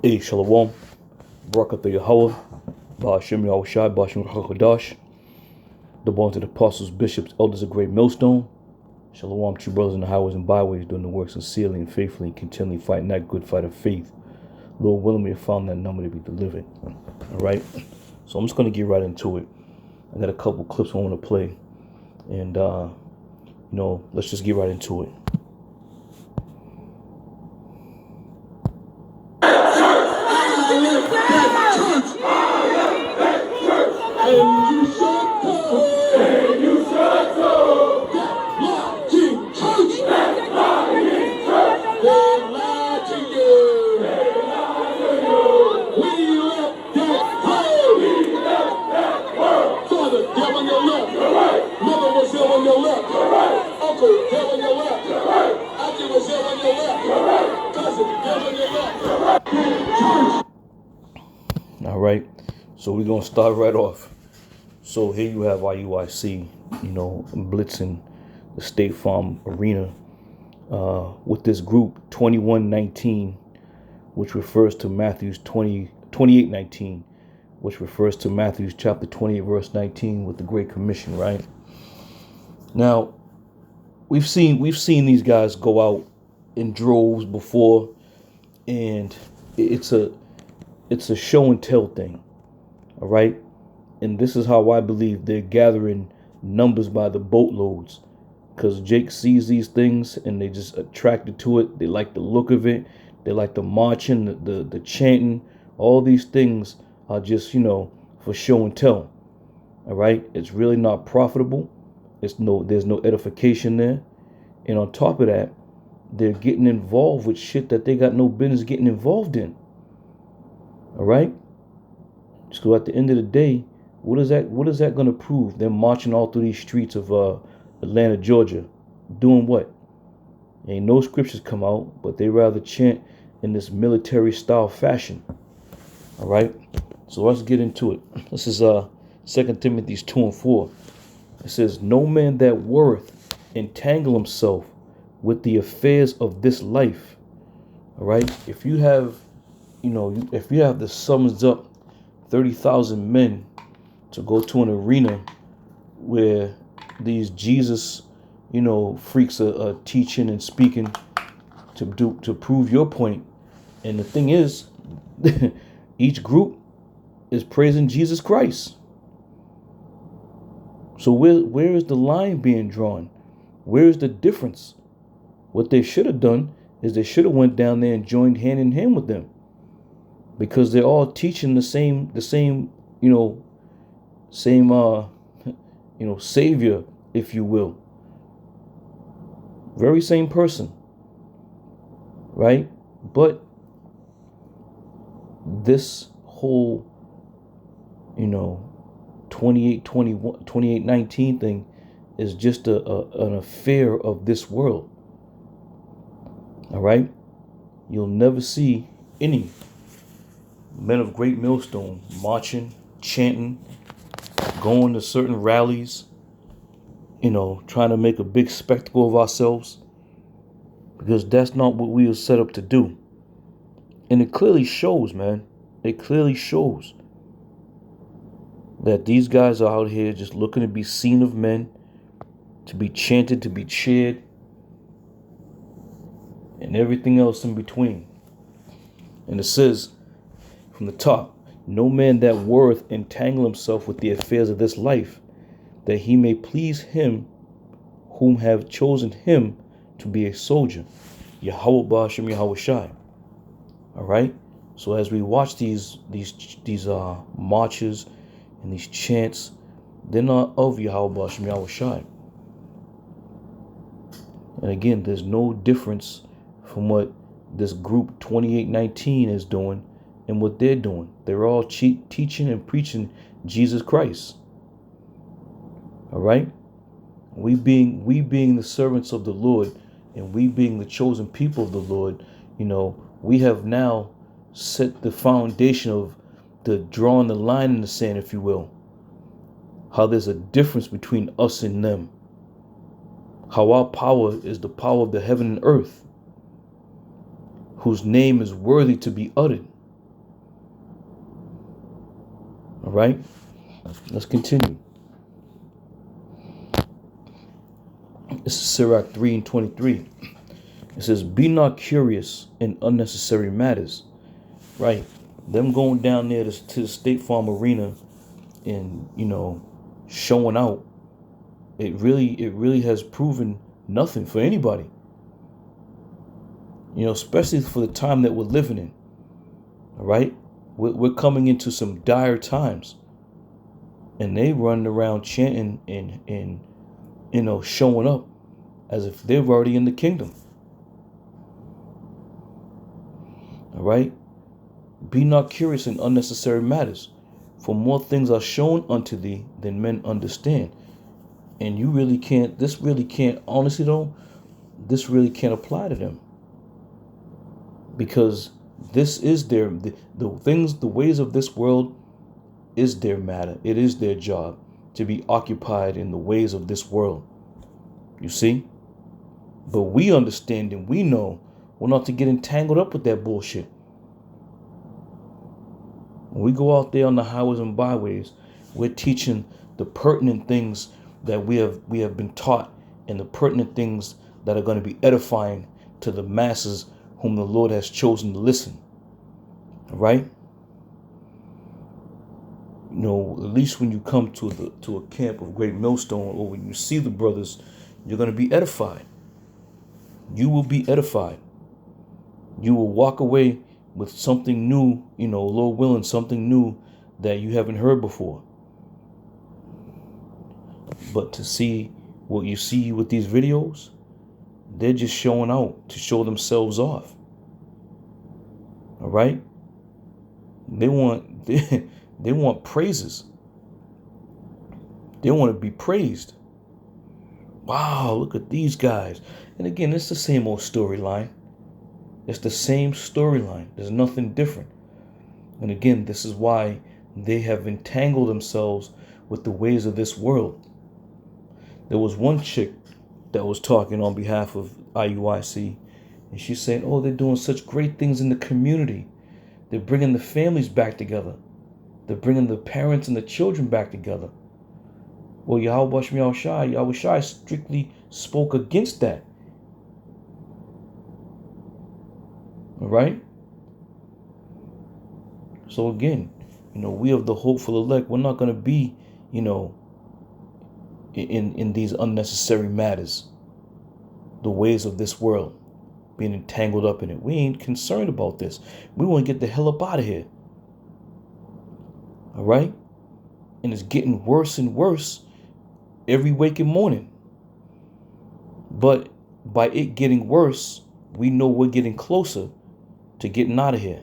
Hey, Shalom, Barakatha Yahweh, Ba'ashem Yahushai, Ba'ashem HaKadosh, the bonds of the apostles, bishops, elders of Great Millstone. Shalom, true brothers in the highways and byways, doing the works sincerely and faithfully, and continually fighting that good fight of faith. Lord willing, we have found that number to be delivered. All right, so I'm just going to get right into it. I got a couple clips I want to play, and let's just get right into it. All right, so we're gonna start right off. So here you have IUIC, blitzing the State Farm Arena with this group 2119, which refers to Matthew's 28:19, which refers to Matthew's chapter 28 verse 19 with the Great Commission. Right now, we've seen these guys go out in droves before, and it's a show and tell thing. All right, and this is how I believe they're gathering numbers by the boatloads, because Jake sees these things and they just attracted to it. They like the look of it. They like the marching, the chanting. All these things are just for show and tell. All right, it's really not profitable. There's no edification there, and on top of that, they're getting involved with shit that they got no business getting involved in. All right, so at the end of the day, what is that going to prove? They're marching all through these streets of Atlanta, Georgia, doing what? Ain't no scriptures come out, but they rather chant in this military style fashion. All right, so let's get into it. This is 2 Timothy 2:4. It says, "No man that worth entangle himself with the affairs of this life." All right, if you have the sums up 30,000 men to go to an arena where these Jesus, freaks are teaching and speaking to prove your point. And the thing is, each group is praising Jesus Christ. So where is the line being drawn? Where is the difference? What they should have done is they should have went down there and joined hand in hand with them, because they're all teaching the same savior, if you will. Very same person, right? But this whole 28:19 thing is just an affair of this world. All right, you'll never see any men of Great Millstone marching, chanting, going to certain rallies, trying to make a big spectacle of ourselves, because that's not what we were set up to do. And it clearly shows, man. It clearly shows that these guys are out here just looking to be seen of men, to be chanted, to be cheered, and everything else in between. And it says from the top, "No man that worth entangle himself with the affairs of this life, that he may please him whom have chosen him to be a soldier." Yahweh Ba'ashem Yahushai. All right. So as we watch these marches and these chants, they're not of Yahweh Ba'ashem Yahushai. And again, there's no difference from what this group 2819 is doing and what they're doing. They're all teaching and preaching Jesus Christ. All right, we being the servants of the Lord, and we being the chosen people of the Lord, we have now set the foundation of drawing the line in the sand, if you will. How there's a difference between us and them. How our power is the power of the heaven and earth, whose name is worthy to be uttered. All right, let's continue. This is Sirach 3:23. It says, "Be not curious in unnecessary matters." Right, them going down there to the State Farm Arena and showing out. It really has proven nothing for anybody. Especially for the time that we're living in. All right, we're coming into some dire times, and they running around chanting and showing up as if they're already in the kingdom. All right, be not curious in unnecessary matters, for more things are shown unto thee than men understand. And you really can't. This really can't. Honestly, though, this really can't apply to them, because this is the things, the ways of this world is their matter. It is their job to be occupied in the ways of this world. You see? But we understand and we know we're not to get entangled up with that bullshit. When we go out there on the highways and byways, we're teaching the pertinent things that we have been taught, and the pertinent things that are going to be edifying to the masses whom the Lord has chosen to listen. All right? At least when you come to a camp of Great Millstone, or when you see the brothers, you're going to be edified. You will be edified. You will walk away with something new, Lord willing, something new that you haven't heard before. But to see what you see with these videos, they're just showing out to show themselves off. All right? They want praises. They want to be praised. Wow, look at these guys. And again, it's the same old storyline. It's the same storyline. There's nothing different. And again, this is why they have entangled themselves with the ways of this world. There was one chick that was talking on behalf of IUIC, and she's saying, oh, they're doing such great things in the community. They're bringing the families back together. They're bringing the parents and the children back together. Well, Yahweh Shai strictly spoke against that. All right? So again, we of the hopeful elect, we're not going to be, in these unnecessary matters, the ways of this world, being entangled up in it. We ain't concerned about this. We want to get the hell up out of here. All right? And it's getting worse and worse every waking morning. But by it getting worse, we know we're getting closer to getting out of here.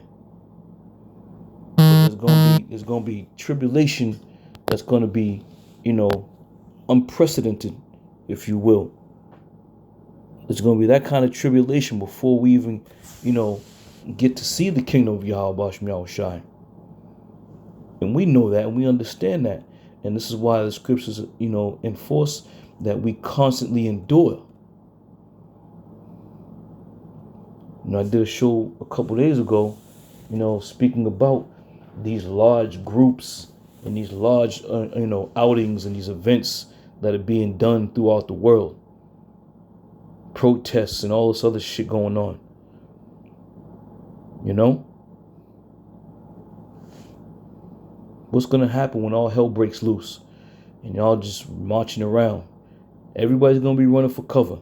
There's gonna be tribulation that's gonna be, unprecedented, if you will. There's gonna be that kind of tribulation before we even, get to see the kingdom of Yahweh Shai. And we know that, and we understand that. And this is why the scriptures, enforce that we constantly endure. I did a show a couple days ago, speaking about these large groups and these large, outings and these events that are being done throughout the world. Protests and all this other shit going on. What's going to happen when all hell breaks loose and y'all just marching around? Everybody's going to be running for cover.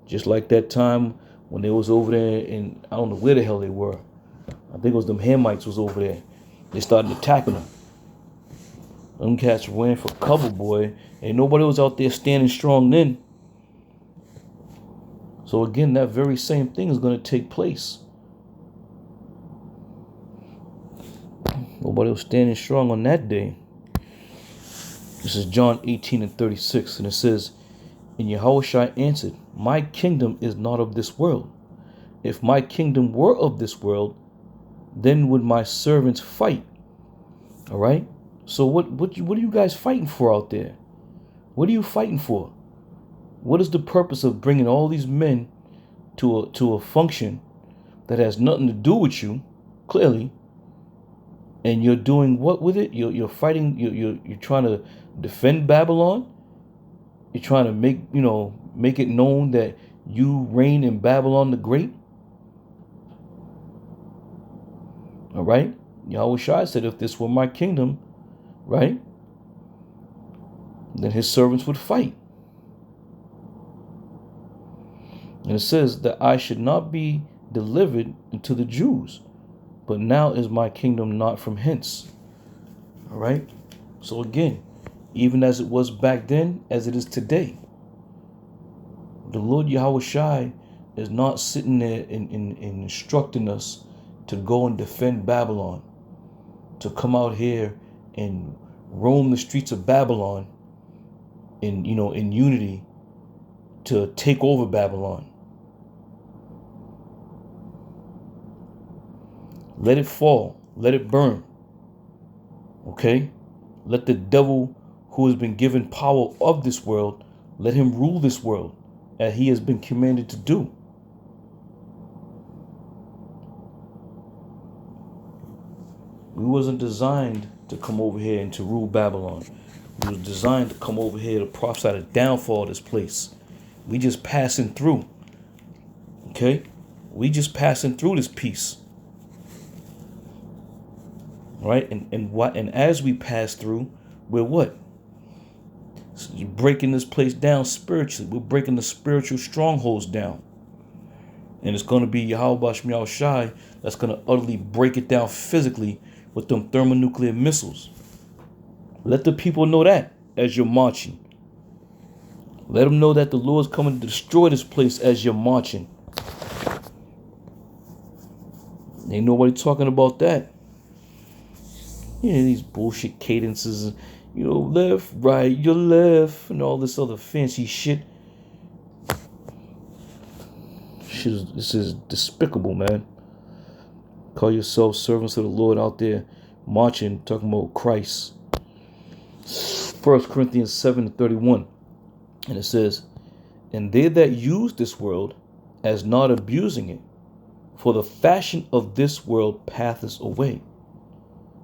Just like that time when they was over there in, I don't know where the hell they were. I think it was them Hamites was over there. They started attacking them. Them cats ran for cover, boy. Ain't nobody was out there standing strong then. So again, that very same thing is going to take place. Nobody was standing strong on that day. This is John 18:36, and it says, and Yahushua answered, my kingdom is not of this world. If my kingdom were of this world, then would my servants fight. All right? So what are you guys fighting for out there? What are you fighting for? What is the purpose of bringing all these men to a function that has nothing to do with you, clearly, And you're doing what with it? You're fighting. You're trying to defend Babylon. You're trying to make it known that you reign in Babylon the Great. All right. Yahweh Shai said, if this were my kingdom, right, then his servants would fight. And it says that I should not be delivered unto the Jews, but now is my kingdom not from hence. All right. So again, even as it was back then, as it is today, the Lord Yahweh Shai is not sitting there in instructing us to go and defend Babylon, to come out here and roam the streets of Babylon in unity to take over Babylon. Let it fall. Let it burn. Okay? Let the devil who has been given power of this world, let him rule this world as he has been commanded to do. We wasn't designed to come over here and to rule Babylon. We was designed to come over here to prophesy the downfall of this place. We just passing through. Okay? We just passing through this piece. Right? And as we pass through, we're what? So you're breaking this place down spiritually. We're breaking the spiritual strongholds down. And it's going to be Yahweh Shai Shai that's going to utterly break it down physically with them thermonuclear missiles. Let the people know that as you're marching. Let them know that the Lord's coming to destroy this place as you're marching. Ain't nobody talking about that. These bullshit cadences, left, right, your left, and all this other fancy shit. This is despicable, man. Call yourselves servants of the Lord out there marching, talking about Christ. 1 Corinthians 7:31. And it says, and they that use this world as not abusing it, for the fashion of this world passeth away.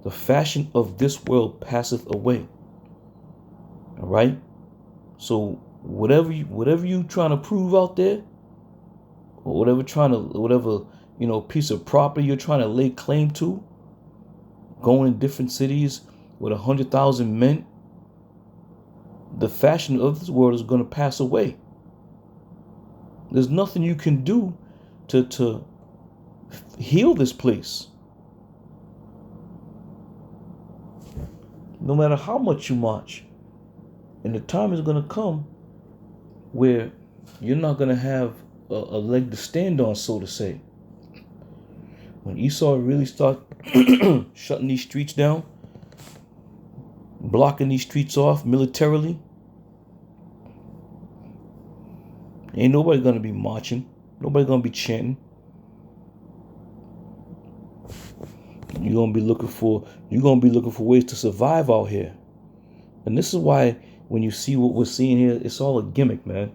The fashion of this world passeth away. All right. So whatever you trying to prove out there, or whatever piece of property you're trying to lay claim to, going in different cities with 100,000 men, the fashion of this world is going to pass away. There's nothing you can do to heal this place. No matter how much you march. And the time is going to come where you're not going to have a leg to stand on, so to say. When Esau really start shutting these streets down, blocking these streets off militarily, ain't nobody going to be marching. Nobody going to be chanting. You're gonna be looking for ways to survive out here. And this is why when you see what we're seeing here, it's all a gimmick, man.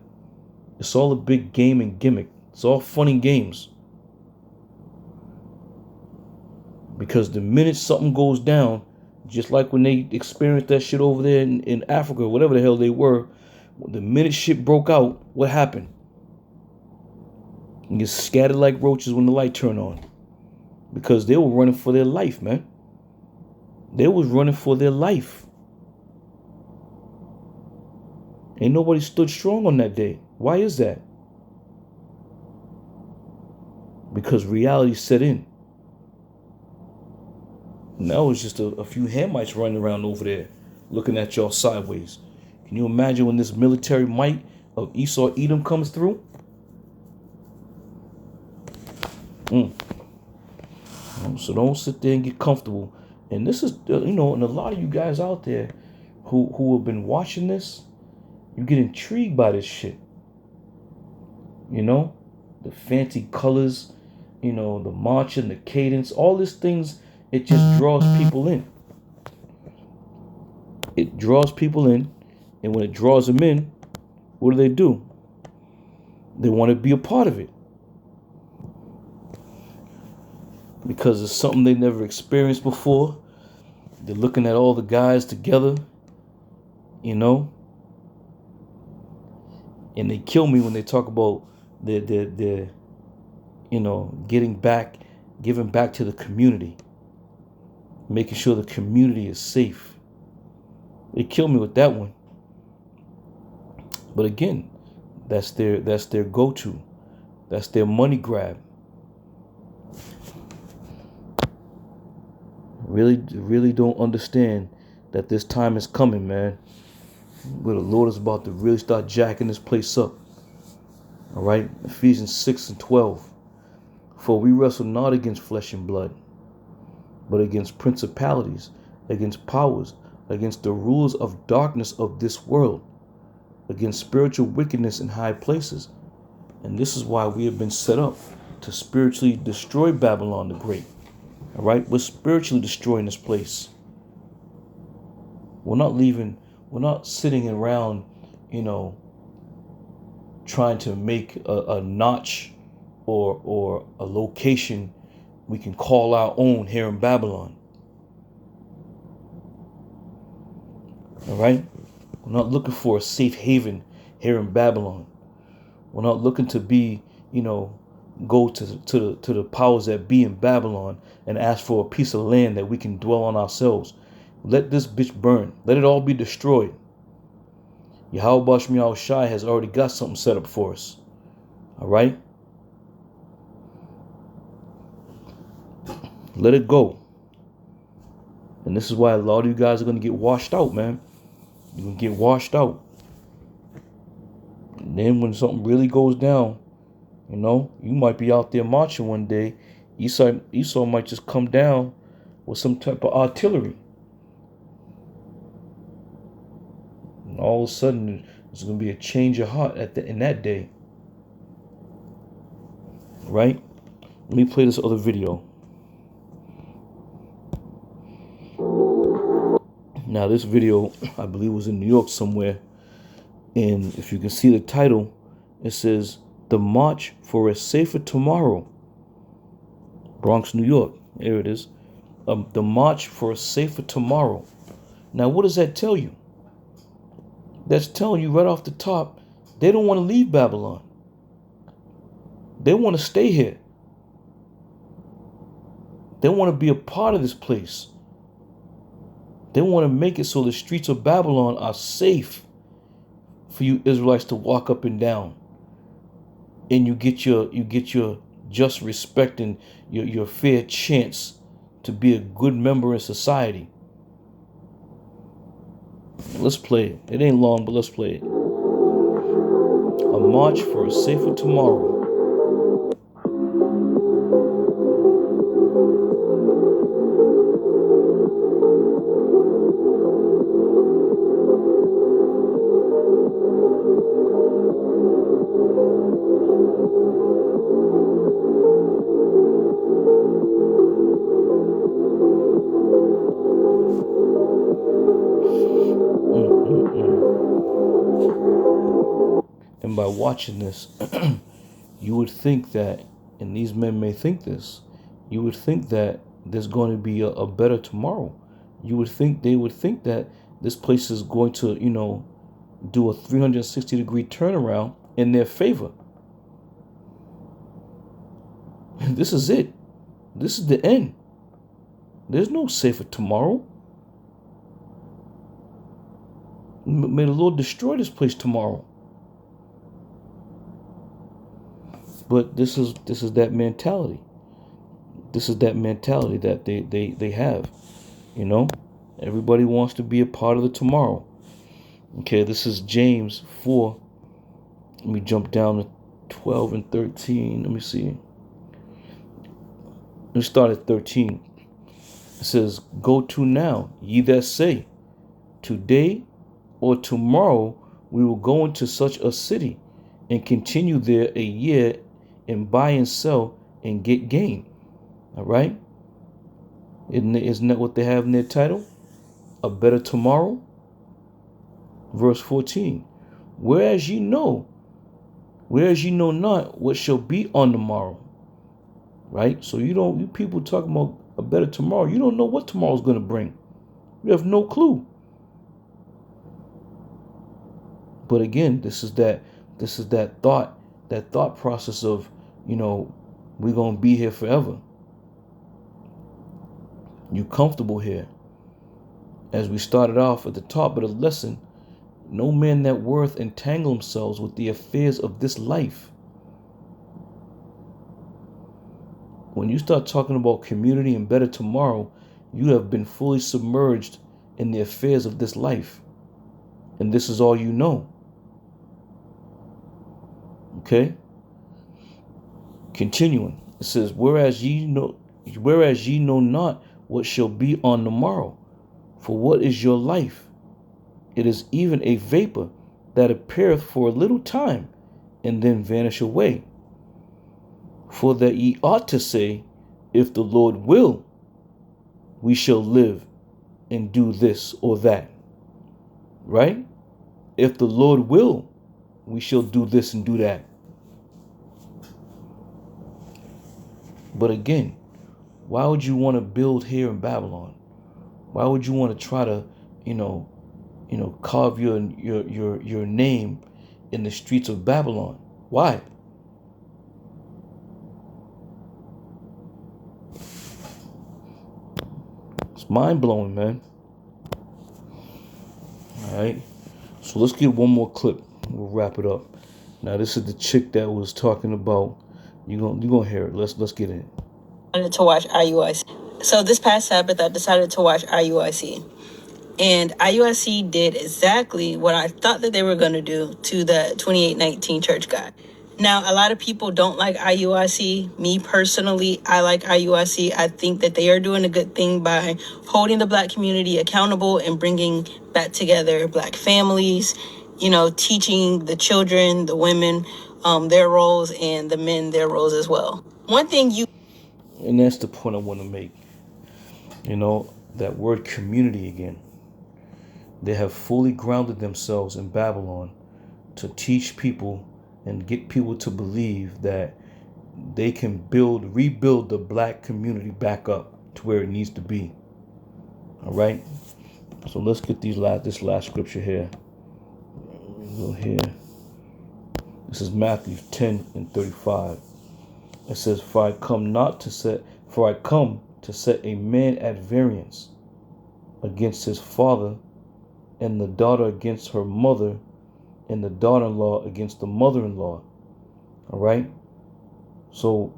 It's all a big game and gimmick. It's all fun and games. Because the minute something goes down, just like when they experienced that shit over there in Africa, whatever the hell they were, the minute shit broke out, what happened? You get scattered like roaches when the light turned on. Because they were running for their life, man. They was running for their life. Ain't nobody stood strong on that day. Why is that? Because reality set in. Now it's just a few Hamites running around over there looking at y'all sideways. Can you imagine when this military might of Esau Edom comes through? So don't sit there and get comfortable. And this is, and a lot of you guys out there who have been watching this, you get intrigued by this shit. The fancy colors, the marching, the cadence, all these things, it just draws people in. It draws people in, and when it draws them in, what do? They want to be a part of it. Because it's something they never experienced before. They're looking at all the guys together, you know, and they kill me when they talk about their you know, giving back to the community, making sure the community is safe. They kill me with that one. But again, that's their go-to. That's their money grab. Really don't understand that this time is coming, man, where the Lord is about to really start jacking this place up. All right, Ephesians 6:12. For we wrestle not against flesh and blood, but against principalities, against powers, against the rulers of darkness of this world, against spiritual wickedness in high places. And this is why we have been set up to spiritually destroy Babylon the Great. All right, we're spiritually destroying this place. We're not sitting around, you know, trying to make a notch or a location we can call our own here in Babylon. All right, we're not looking for a safe haven here in Babylon. We're not looking to be, you know, go to the powers that be in Babylon and ask for a piece of land that we can dwell on ourselves. Let this bitch burn. Let it all be destroyed. Yahweh Shem Yahushai has already got something set up for us. All right? Let it go. And this is why a lot of you guys are going to get washed out, man. You're going to get washed out. And then when something really goes down, you know, you might be out there marching one day. Esau might just come down with some type of artillery. And all of a sudden, there's going to be a change of heart in that day. Right? Let me play this other video. Now, this video, I believe, was in New York somewhere. And if you can see the title, it says, The March for a Safer Tomorrow. Bronx, New York. There it is. The March for a Safer Tomorrow. Now, what does that tell you? That's telling you right off the top, they don't want to leave Babylon. They want to stay here. They want to be a part of this place. They want to make it so the streets of Babylon are safe for you Israelites to walk up and down. And you get your just respect and your fair chance to be a good member in society. Let's play it. It ain't long, but let's play it. A March for a Safer Tomorrow. And by watching this, you would think that, and these men may think this, you would think that there's going to be a better tomorrow. You would think they would think that this place is going to, you know, do a 360-degree turnaround in their favor. This is it. This is the end. There's no safer tomorrow. May the Lord destroy this place tomorrow. But this is that mentality. This is that mentality that they have. You know, everybody wants to be a part of the tomorrow. Okay, this is James 4. Let me jump down to 12 and 13. Let me see. Let me start at 13. It says, Go to now, ye that say, Today or tomorrow we will go into such a city and continue there a year and buy and sell and get gain. All right? Isn't that what they have in their title? A better tomorrow? Verse 14. Whereas ye know not what shall be on the morrow. Right? So you people talking about a better tomorrow. You don't know what tomorrow's going to bring. You have no clue. But again, this is that thought process of, we're gonna be here forever. You comfortable here. As we started off at the top of the lesson, no man that worth entangle themselves with the affairs of this life. When you start talking about community and better tomorrow, you have been fully submerged in the affairs of this life. And this is all you know. Okay? Continuing. It says, whereas ye know not what shall be on the morrow. For what is your life? It is even a vapor that appeareth for a little time, and then vanish away. For that ye ought to say, if the Lord will, we shall live and do this or that. Right? If the Lord will, we shall do this and do that. But again, why would you want to build here in Babylon? Why would you want to try to, carve your name in the streets of Babylon? Why? It's mind-blowing, man. All right. So let's get one more clip. We'll wrap it up. Now this is the chick that was talking about. You're gonna hear it. Let's get in. I wanted to watch IUIC. So this past Sabbath, I decided to watch IUIC. And IUIC did exactly what I thought that they were going to do to the 2819 church guy. Now, a lot of people don't like IUIC. Me personally, I like IUIC. I think that they are doing a good thing by holding the Black community accountable and bringing back together Black families, teaching the children, the women, their roles, and the men their roles as well. One thing and that's the point I want to make. That word community again. They have fully grounded themselves in Babylon to teach people and get people to believe that they can rebuild the Black community back up to where it needs to be. All right. So let's get this last scripture here. Go here. This is Matthew 10:35. It says, For I come to set a man at variance against his father, and the daughter against her mother, and the daughter-in-law against the mother-in-law. All right. So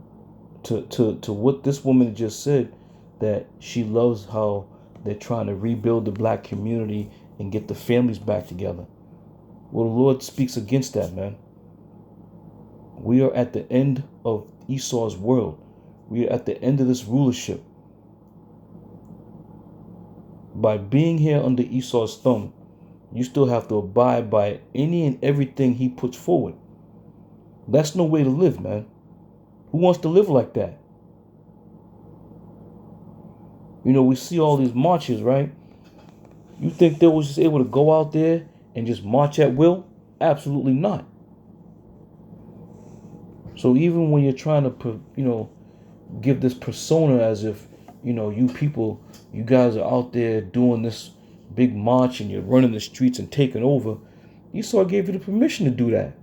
to what this woman just said, that she loves how they're trying to rebuild the Black community and get the families back together. Well, the Lord speaks against that, man. We are at the end of Esau's world. We are at the end of this rulership. By being here under Esau's thumb, you still have to abide by any and everything he puts forward. That's no way to live, man. Who wants to live like that? We see all these marches, right? You think they was just able to go out there and just march at will? Absolutely not. So even when you're trying to, give this persona as if, you guys are out there doing this big march and you're running the streets and taking over, Esau gave you the permission to do that.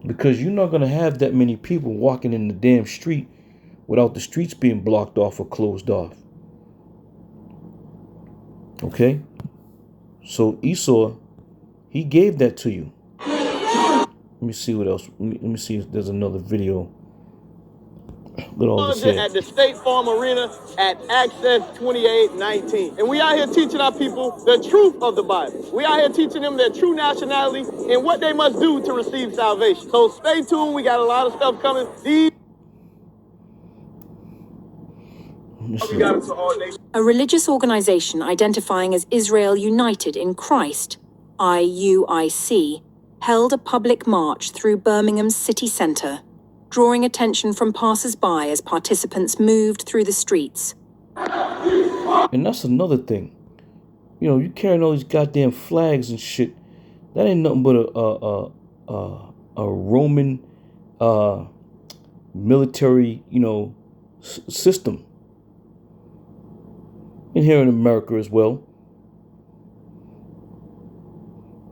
Because you're not going to have that many people walking in the damn street without the streets being blocked off or closed off. Okay? So Esau, he gave that to you. Let me see what else. Let me see if there's another video. At the State Farm Arena at Access 2819. And we out here teaching our people the truth of the Bible. We out here teaching them their true nationality and what they must do to receive salvation. So stay tuned. We got a lot of stuff coming. A religious organization identifying as Israel United in Christ, IUIC, held a public march through Birmingham's city centre, drawing attention from passers-by as participants moved through the streets. And that's another thing. You carrying all these goddamn flags and shit. That ain't nothing but a Roman military, system. and here in America as well.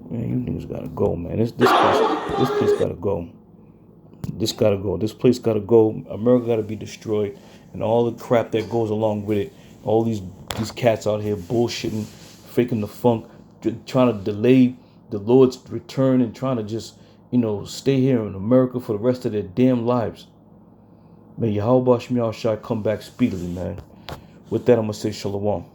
Man, you niggas gotta go, man. This place gotta go. This gotta go. This place gotta go. America gotta be destroyed, and all the crap that goes along with it. All these cats out here bullshitting, faking the funk, trying to delay the Lord's return, and trying to just, stay here in America for the rest of their damn lives. May Yahweh Shai come back speedily, man. With that, I'm gonna say shalom.